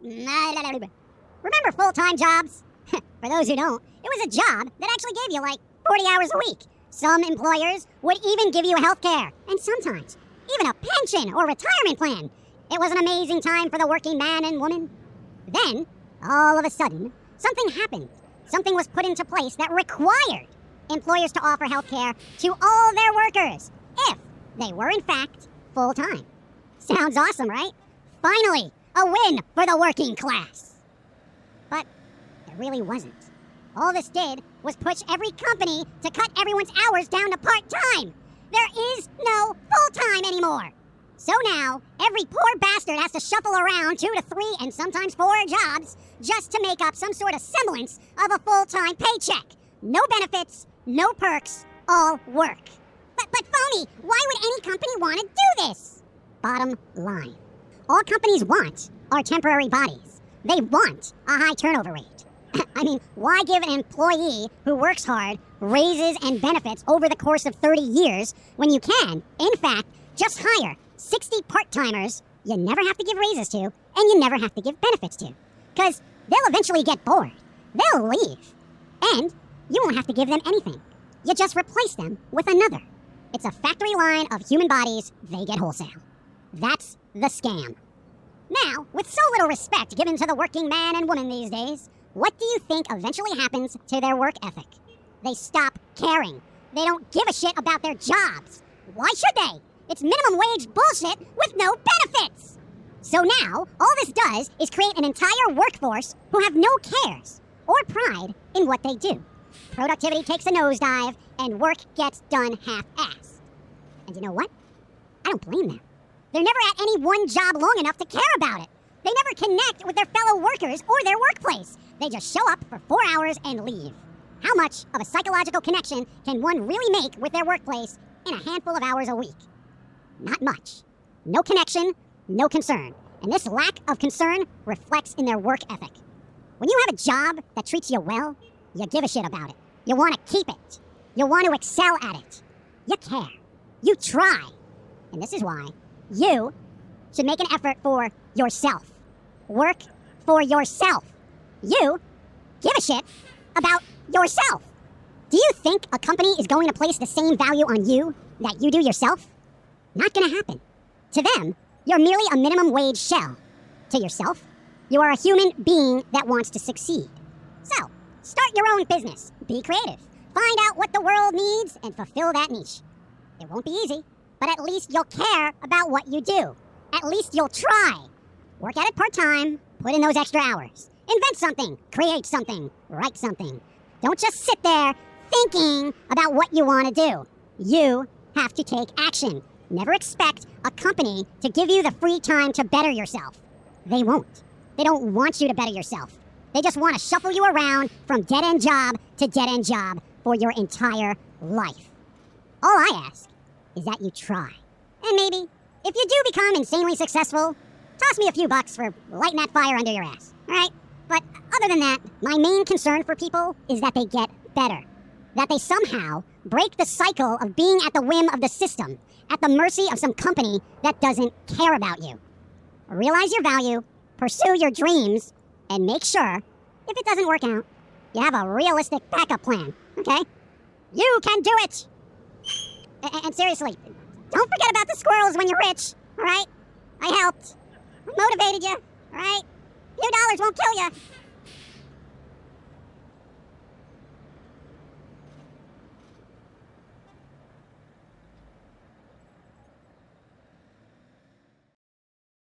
Remember full-time jobs? For those who don't, it was a job that actually gave you like 40 hours a week. Some employers would even give you health care, and sometimes even a pension or retirement plan. It was an amazing time for the working man and woman. Then, all of a sudden, something happened. Something was put into place that required employers to offer health care to all their workers if they were in fact full-time. Sounds awesome, right? Finally, a win for the working class. But it really wasn't. All this did was push every company to cut everyone's hours down to part-time. There is no full-time anymore. So now, every poor bastard has to shuffle around 2 to 3 and sometimes 4 jobs just to make up some sort of semblance of a full-time paycheck. No benefits, no perks, all work. But Foamy, why would any company want to do this? Bottom line. All companies want are temporary bodies. They want a high turnover rate. I mean, why give an employee who works hard raises and benefits over the course of 30 years when you can, in fact, just hire 60 part-timers you never have to give raises to and you never have to give benefits to? Because they'll eventually get bored. They'll leave. And you won't have to give them anything. You just replace them with another. It's a factory line of human bodies they get wholesale. That's the scam. Now, with so little respect given to the working man and woman these days, what do you think eventually happens to their work ethic? They stop caring. They don't give a shit about their jobs. Why should they? It's minimum wage bullshit with no benefits. So now, all this does is create an entire workforce who have no cares or pride in what they do. Productivity takes a nosedive, and work gets done half-assed. And you know what? I don't blame them. They're never at any one job long enough to care about it. They never connect with their fellow workers or their workplace. They just show up for 4 hours and leave. How much of a psychological connection can one really make with their workplace in a handful of hours a week? Not much. No connection, no concern. And this lack of concern reflects in their work ethic. When you have a job that treats you well, you give a shit about it. You want to keep it. You want to excel at it. You care. You try. And this is why you should make an effort for yourself. Work for yourself. You give a shit about yourself. Do you think a company is going to place the same value on you that you do yourself? Not gonna happen. To them, you're merely a minimum wage shell. To yourself, you are a human being that wants to succeed. So, start your own business. Be creative. Find out what the world needs and fulfill that niche. It won't be easy, but at least you'll care about what you do. At least you'll try. Work at it part-time, put in those extra hours. Invent something, create something, write something. Don't just sit there thinking about what you want to do. You have to take action. Never expect a company to give you the free time to better yourself. They won't. They don't want you to better yourself. They just want to shuffle you around from dead-end job to dead-end job for your entire life. All I ask is that you try. And maybe, if you do become insanely successful, toss me a few bucks for lighting that fire under your ass, all right? But other than that, my main concern for people is that they get better. That they somehow break the cycle of being at the whim of the system, at the mercy of some company that doesn't care about you. Realize your value, pursue your dreams, and make sure, if it doesn't work out, you have a realistic backup plan, okay? You can do it! And seriously, don't forget about the squirrels when you're rich, all right? I helped. I motivated you, all right? A few dollars won't kill you.